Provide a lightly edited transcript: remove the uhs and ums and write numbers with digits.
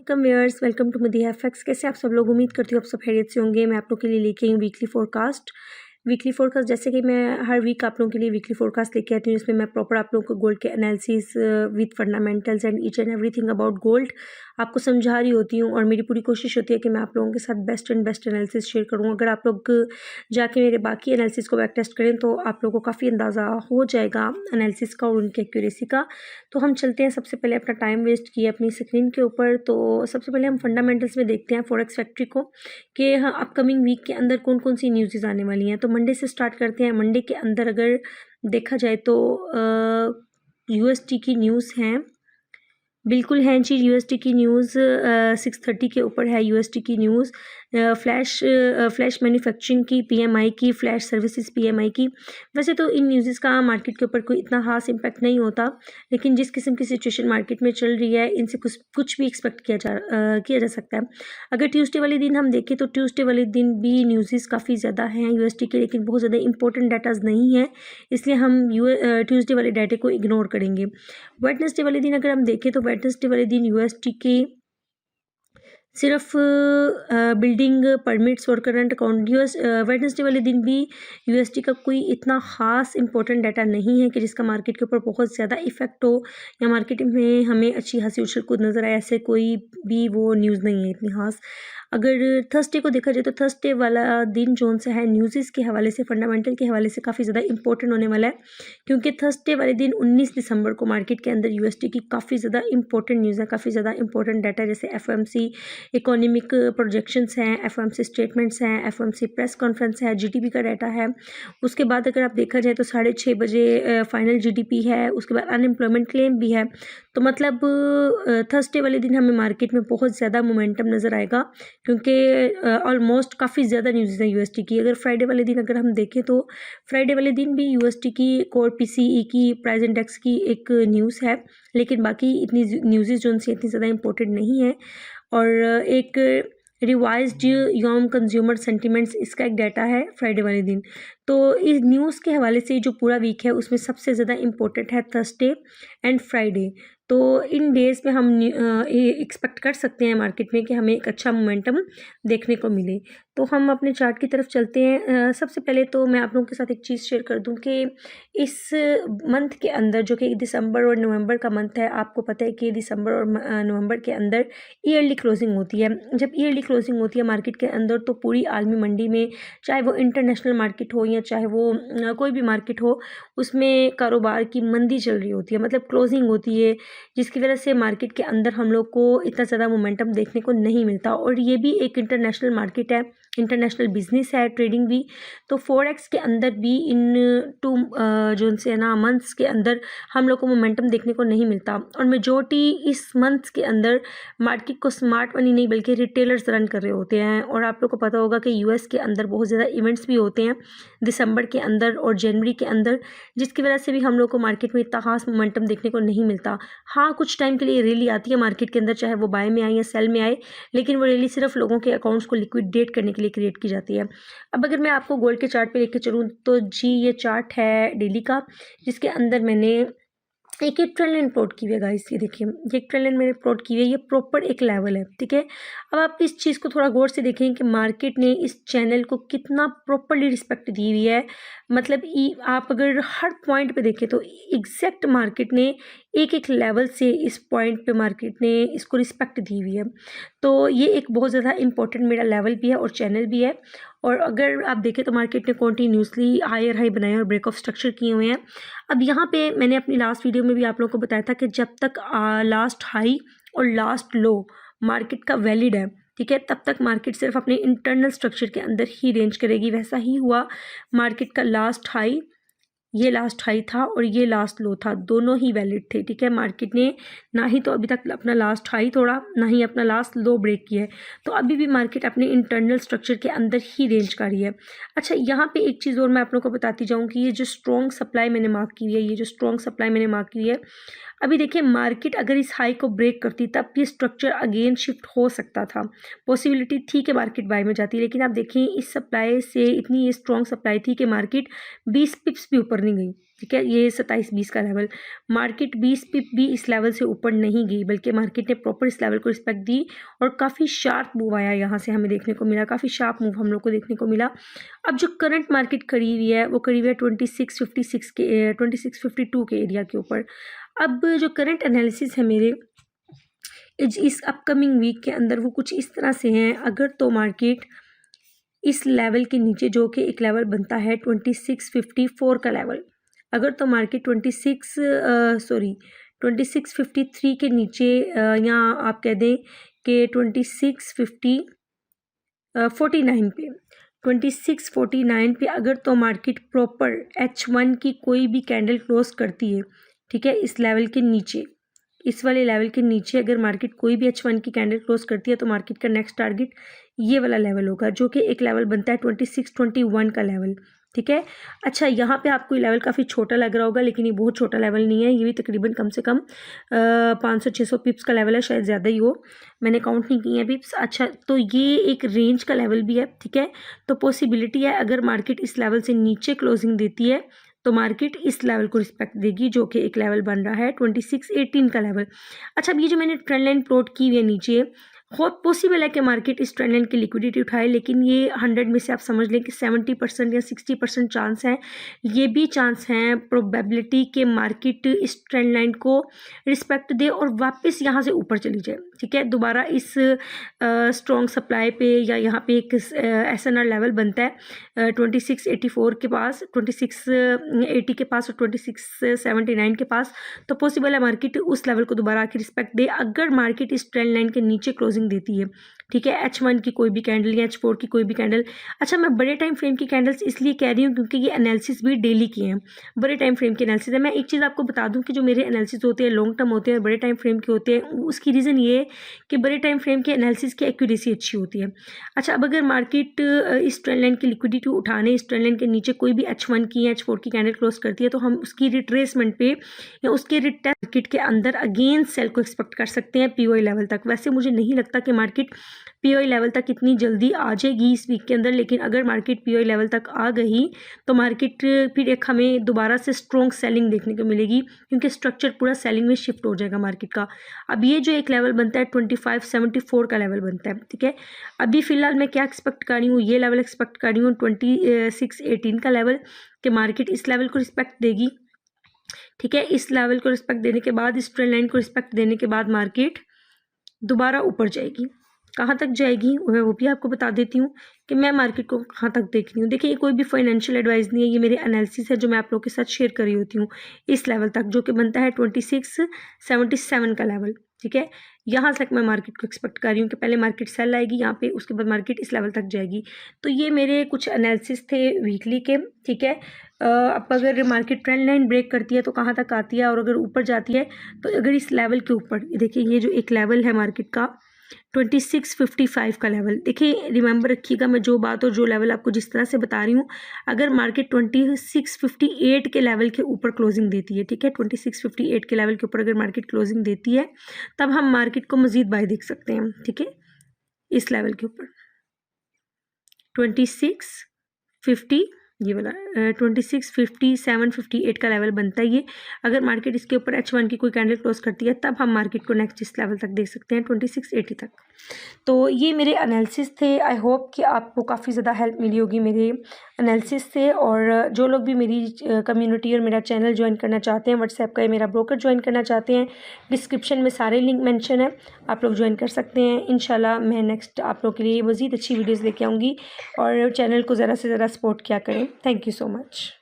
Welcome viewers, welcome to Madiha facts. कैसे आप सब लोग, उम्मीद करती हूँ आप सब खैरियत से होंगे। मैं आप लोग के लिए लेके आई हूँ वीकली फोरकास्ट। जैसे कि मैं हर वीक आप लोगों के लिए वीकली फोरकास्ट लेके आती हूँ। इसमें मैं प्रॉपर आप लोगों को गोल्ड के analysis with fundamentals and each and everything about gold आपको समझा रही होती हूँ। और मेरी पूरी कोशिश होती है कि मैं आप लोगों के साथ बेस्ट एनालिसिस शेयर करूँ। अगर आप लोग जाके मेरे बाकी एनालिसिस को बैक टेस्ट करें तो आप लोगों को काफ़ी अंदाज़ा हो जाएगा एनालिसिस का और उनकी एक्यूरेसी का। तो हम चलते हैं, सबसे पहले अपना टाइम वेस्ट किया अपनी स्क्रीन के ऊपर। तो सबसे पहले हम फंडामेंटल्स में देखते हैं फॉरेक्स फैक्ट्री को कि हाँ अपकमिंग वीक के अंदर कौन कौन सी न्यूज़ आने वाली हैं। तो मंडे से स्टार्ट करते हैं। मंडे के अंदर अगर देखा जाए तो यूएसटी की न्यूज़ हैं, बिल्कुल हैं जी। यूएसटी की न्यूज़ 6:30 के ऊपर है। यूएसटी की न्यूज़ फ्लैश मैन्युफैक्चरिंग की, पीएमआई की, फ्लैश सर्विसेज पीएमआई की। वैसे तो इन न्यूज़ का मार्केट के ऊपर कोई इतना खास इम्पैक्ट नहीं होता, लेकिन जिस किस्म की सिचुएशन मार्केट में चल रही है इनसे कुछ भी एक्सपेक्ट किया जा सकता है। अगर ट्यूसडे वाले दिन हम देखें तो ट्यूसडे वाले दिन भी न्यूज़ काफ़ी ज़्यादा हैं यूएसटी के, लेकिन बहुत ज़्यादा इंपॉर्टेंट डाटाज नहीं है, इसलिए हम ट्यूसडे वाले डाटे को इग्नोर करेंगे। वेडनेसडे वाले दिन अगर हम देखें तो वेडनेसडे वाले दिन यूएसटी के सिर्फ बिल्डिंग परमिट्स और करंट अकाउंट वेडनेसडे वाले दिन भी यूएसटी का कोई इतना ख़ास इंपॉर्टेंट डाटा नहीं है कि जिसका मार्केट के ऊपर बहुत ज़्यादा इफेक्ट हो या मार्केट में हमें अच्छी खासी उछल कूद नज़र आए। ऐसे कोई भी वो न्यूज़ नहीं है इतनी खास। अगर थर्सडे को देखा जाए तो थर्सडे वाला दिन जोन सा है न्यूज़ के हवाले से, फंडामेंटल के हवाले से काफ़ी ज़्यादा इंपॉर्टेंट होने वाला है, क्योंकि थर्सडे वाले दिन 19 दिसंबर को मार्केट के अंदर यूएसटी की काफ़ी ज़्यादा इंपॉर्टेंट न्यूज़ है, काफ़ी ज़्यादा इंपॉर्टेंट डाटा जैसे एफओएमसी इकोनॉमिक प्रोजेक्शंस हैं, एफओएमसी स्टेटमेंट्स हैं, एफओएमसी प्रेस कॉन्फ्रेंस है, जीडीपी का डाटा है। उसके बाद अगर आप देखा जाए तो 6:30 बजे फाइनल जीडीपी है, उसके बाद अनएम्प्लॉयमेंट क्लेम भी है। तो मतलब थर्सडे वाले दिन हमें मार्केट में बहुत ज़्यादा मोमेंटम नज़र आएगा, क्योंकि ऑलमोस्ट काफ़ी ज़्यादा न्यूज़ है यूएसटी की। अगर फ्राइडे वाले दिन अगर हम देखें तो फ्राइडे वाले दिन भी यूएसटी की कोर पीसीई की प्राइस इंडेक्स की एक न्यूज़ है, लेकिन बाकी इतनी न्यूज़ जो सी इतनी ज़्यादा इंपॉर्टेंट नहीं है। और एक रिवाइज्ड योम कंज्यूमर सेंटिमेंट्स, इसका एक डाटा है फ्राइडे वाले दिन। तो इस न्यूज़ के हवाले से जो पूरा वीक है उसमें सबसे ज़्यादा इम्पोर्टेंट है थर्सडे एंड फ्राइडे। तो इन डेज़ में हम एक्सपेक्ट कर सकते हैं मार्केट में कि हमें एक अच्छा मोमेंटम देखने को मिले। तो हम अपने चार्ट की तरफ चलते हैं। सबसे पहले तो मैं आप लोगों के साथ एक चीज़ शेयर कर दूं कि इस मंथ के अंदर, जो कि दिसंबर और नवंबर का मंथ है, आपको पता है कि दिसंबर और नवंबर के अंदर ईयरली क्लोजिंग होती है। जब ईयरली क्लोजिंग होती है मार्केट के अंदर तो पूरी आलमी मंडी में, चाहे वो इंटरनेशनल मार्केट हो या चाहे वो कोई भी मार्केट हो, उसमें कारोबार की मंदी चल रही होती है, मतलब क्लोजिंग होती है, जिसकी वजह से मार्केट के अंदर हम लोग को इतना ज़्यादा मोमेंटम देखने को नहीं मिलता। और ये भी एक इंटरनेशनल मार्केट है, इंटरनेशनल बिजनेस है, ट्रेडिंग भी। तो फॉरेक्स के अंदर भी इन जो से ना मंथ्स के अंदर हम लोग को मोमेंटम देखने को नहीं मिलता। और मेजॉरिटी इस मंथ्स के अंदर मार्केट को स्मार्ट मनी नहीं बल्कि रिटेलर्स रन कर रहे होते हैं। और आप लोग को पता होगा कि यूएस के अंदर बहुत ज़्यादा इवेंट्स भी होते हैं दिसंबर के अंदर और जनवरी के अंदर, जिसकी वजह से भी हम लोग को मार्केट में इतना खास मोमेंटम देखने को नहीं मिलता। हाँ, कुछ टाइम के लिए रैली आती है मार्केट के अंदर, चाहे वो बाय में आए या सेल में आए, लेकिन वो रैली सिर्फ लोगों के अकाउंट्स को लिक्विडेट करने के लिए क्रिएट की जाती है। अब अगर मैं आपको गोल्ड के चार्ट पे लेके चलूँ तो जी ये चार्ट है डेली का, जिसके अंदर मैंने एक ट्रेंड लाइन प्लॉट की हुई है गाइस। ये देखिए, ये ट्रेंड लाइन मैंने प्लॉट की हुई है, ये प्रॉपर एक लेवल है, ठीक है। अब आप इस चीज़ को थोड़ा गौर से देखें कि मार्केट ने इस चैनल को कितना प्रॉपरली रिस्पेक्ट दी हुई है। मतलब आप अगर हर पॉइंट पे देखें तो एग्जैक्ट मार्केट ने एक एक लेवल से इस पॉइंट पे मार्केट ने इसको रिस्पेक्ट दी हुई है। तो ये एक बहुत ज़्यादा इंपॉर्टेंट मेरा लेवल भी है और चैनल भी है। और अगर आप देखें तो मार्केट ने कॉन्टीन्यूसली हायर हाई बनाए और ब्रेक ऑफ स्ट्रक्चर किए हुए हैं। अब यहाँ पे मैंने अपनी लास्ट वीडियो में भी आप लोगों को बताया था कि जब तक लास्ट हाई और लास्ट लो मार्केट का वैलिड है, ठीक है, तब तक मार्केट सिर्फ अपने इंटरनल स्ट्रक्चर के अंदर ही रेंज करेगी। वैसा ही हुआ, मार्केट का लास्ट हाई, ये लास्ट हाई था और ये लास्ट लो था, दोनों ही वैलिड थे, ठीक है। मार्केट ने ना ही तो अभी तक अपना लास्ट हाई तोड़ा, ना ही अपना लास्ट लो ब्रेक किया है, तो अभी भी मार्केट अपने इंटरनल स्ट्रक्चर के अंदर ही रेंज कर रही है। अच्छा, यहाँ पे एक चीज़ और मैं आप लोगों को बताती जाऊँ कि ये जो स्ट्रॉन्ग सप्लाई मैंने मार्क की हुई है, ये जो स्ट्रॉन्ग सप्लाई मैंने मार्क की हुई है, अभी देखिए मार्केट अगर इस हाई को ब्रेक करती तब ये स्ट्रक्चर अगेन शिफ्ट हो सकता था, पॉसिबिलिटी थी कि मार्केट बाय में जाती। लेकिन आप देखें इस सप्लाई से इतनी ये स्ट्रॉन्ग सप्लाई थी कि मार्केट 20 पिप्स भी ऊपर नहीं गई, ठीक है, ये 27-20 का लेवल। मार्केट 20 पिप भी इस लेवल से ऊपर नहीं गई, बल्कि मार्केट ने प्रॉपर इस लेवल को रिस्पेक्ट दी और काफ़ी शार्प मूव आया यहाँ से हमें देखने को मिला, काफ़ी शार्प मूव हम लोग को देखने को मिला। अब जो करंट मार्केट खड़ी हुई है वो खड़ी हुई है 2656 के 2652 के एरिया के ऊपर। अब जो करंट एनालिसिस है मेरे इस अपकमिंग वीक के अंदर वो कुछ इस तरह से हैं। अगर तो मार्केट इस लेवल के नीचे, जो कि एक लेवल बनता है 2654 का लेवल, अगर तो मार्केट 2653 के नीचे या आप कह दें कि 2649 पे अगर तो मार्केट प्रॉपर H1 की कोई भी कैंडल क्लोज करती है, ठीक है, इस लेवल के नीचे, इस वाले लेवल के नीचे अगर मार्केट कोई भी H1 की कैंडल क्लोज करती है तो मार्केट का नेक्स्ट टारगेट ये वाला लेवल होगा, जो कि एक लेवल बनता है 2621 का लेवल। ठीक है, अच्छा यहाँ पे आपको ये लेवल काफ़ी छोटा लग रहा होगा, लेकिन ये बहुत छोटा लेवल नहीं है, ये भी तकरीबन कम से कम 500-600 पिप्स का लेवल है, शायद ज़्यादा ही हो, मैंने काउंट नहीं किए हैं पिप्स। अच्छा, तो ये एक रेंज का लेवल भी है। ठीक है, तो पॉसिबिलिटी है अगर मार्केट इस लेवल से नीचे क्लोजिंग देती है तो मार्केट इस लेवल को रिस्पेक्ट देगी, जो कि एक लेवल बन रहा है 2618 का लेवल। अच्छा, अब ये जो मैंने ट्रेंड लाइन प्लॉट की हुई है नीचे, बहुत पॉसिबल है कि मार्केट इस ट्रेंड लाइन की लिक्विडिटी उठाए, लेकिन ये 100 में से आप समझ लें कि 70% या 60% चांस है, ये भी चांस हैं प्रोबेबिलिटी कि मार्केट इस ट्रेंड लाइन को रिस्पेक्ट दे और वापस यहाँ से ऊपर चली जाए। ठीक है, दोबारा इस स्ट्रॉन्ग सप्लाई पे या यहाँ पे एक SNR लेवल बनता है 2684 के पास, 2680 के पास और 2679 के पास, तो पॉसिबल है मार्केट उस लेवल को दोबारा आके रिस्पेक्ट दे अगर मार्केट इस ट्रेंड लाइन के नीचे क्लोजिंग देती है। ठीक है, H1 की कोई भी कैंडल या H4 की कोई भी कैंडल। अच्छा, मैं बड़े टाइम फ्रेम की कैंडल्स इसलिए कह रही हूँ क्योंकि ये एनालिसिस भी डेली की हैं, बड़े टाइम फ्रेम की एनालिसिस है। मैं एक चीज़ आपको बता दूं कि जो मेरे एनालिसिस होते हैं लॉन्ग टर्म होते हैं, बड़े टाइम फ्रेम के होते हैं, उसकी रीज़न ये है कि बड़े टाइम फ्रेम के एनालिसिस की एक्यूरेसी अच्छी होती है। अच्छा, अब अगर मार्केट इस ट्रेंड लाइन की लिक्विडिटी उठाने इस ट्रेंड लाइन के नीचे कोई भी H1 की या H4 की कैंडल क्लोज करती है तो हम उसकी रिट्रेसमेंट पे या उसके रिटेस्ट मार्केट के अंदर अगेन सेल को एक्सपेक्ट कर सकते हैं POI लेवल तक। वैसे मुझे नहीं लगता कि मार्केट POI लेवल तक इतनी जल्दी आ जाएगी इस वीक के अंदर, लेकिन अगर मार्केट POI लेवल तक आ गई तो मार्केट फिर एक हमें दोबारा से स्ट्रॉन्ग सेलिंग देखने को मिलेगी, क्योंकि स्ट्रक्चर पूरा सेलिंग में शिफ्ट हो जाएगा मार्केट का। अब ये जो एक लेवल बनता है 2574 का लेवल बनता है। ठीक है, अभी फिलहाल मैं क्या एक्सपेक्ट कर रही हूँ, ये लेवल एक्सपेक्ट कर रही हूँ 2618 का लेवल, कि मार्केट इस लेवल को रिस्पेक्ट देगी। ठीक है, इस लेवल को रिस्पेक्ट देने के बाद, इस ट्रेंड लाइन को रिस्पेक्ट देने के बाद मार्केट दोबारा ऊपर जाएगी। कहाँ तक जाएगी मैं वो भी आपको बता देती हूँ कि मैं मार्केट को कहाँ तक देख रही हूँ। देखिए, ये कोई भी फाइनेंशियल एडवाइस नहीं है, ये मेरे एनालिसिस है जो मैं आप लोगों के साथ शेयर कर रही होती हूँ इस लेवल तक, जो कि बनता है 2677 का लेवल। ठीक है, यहाँ तक मैं मार्केट को एक्सपेक्ट कर रही हूँ कि पहले मार्केट सेल आएगी यहाँ पे, उसके बाद मार्केट इस लेवल तक जाएगी। तो ये मेरे कुछ एनालिसिस थे वीकली के। ठीक है, अब अगर मार्केट ट्रेंड लाइन ब्रेक करती है तो कहाँ तक आती है, और अगर ऊपर जाती है तो अगर इस लेवल के ऊपर, देखिए ये जो एक लेवल है मार्केट का 2655 का लेवल, देखिए रिमेंबर रखिएगा मैं जो बात और जो लेवल आपको जिस तरह से बता रही हूँ, अगर मार्केट 2658 के लेवल के ऊपर क्लोजिंग देती है, ठीक है, 2658 के लेवल के ऊपर अगर मार्केट क्लोजिंग देती है तब हम मार्केट को मज़ीद बाय देख सकते हैं। ठीक है, इस लेवल के ऊपर 2650, ये वाला 2657-58 का लेवल बनता है ये। अगर मार्केट इसके ऊपर H1 की कोई कैंडल क्लोज करती है तब हम मार्केट को नेक्स्ट इस लेवल तक देख सकते हैं 2680 तक। तो ये मेरे एनालिसिस थे। आई होप कि आपको काफ़ी ज़्यादा हेल्प मिली होगी मेरे एनालिसिस से, और जो लोग भी मेरी कम्युनिटी और मेरा चैनल ज्वाइन करना चाहते हैं, व्हाट्सएप का मेरा ब्रोकर ज्वाइन करना चाहते हैं, डिस्क्रिप्शन में सारे लिंक मेंशन है, आप लोग ज्वाइन कर सकते हैं। इंशाल्लाह मैं नेक्स्ट आप लोगों के लिए मज़ीद अच्छी वीडियोज़ लेके आऊँगी, और चैनल को ज़रा से ज़रा सपोर्ट किया करें। Thank you so much.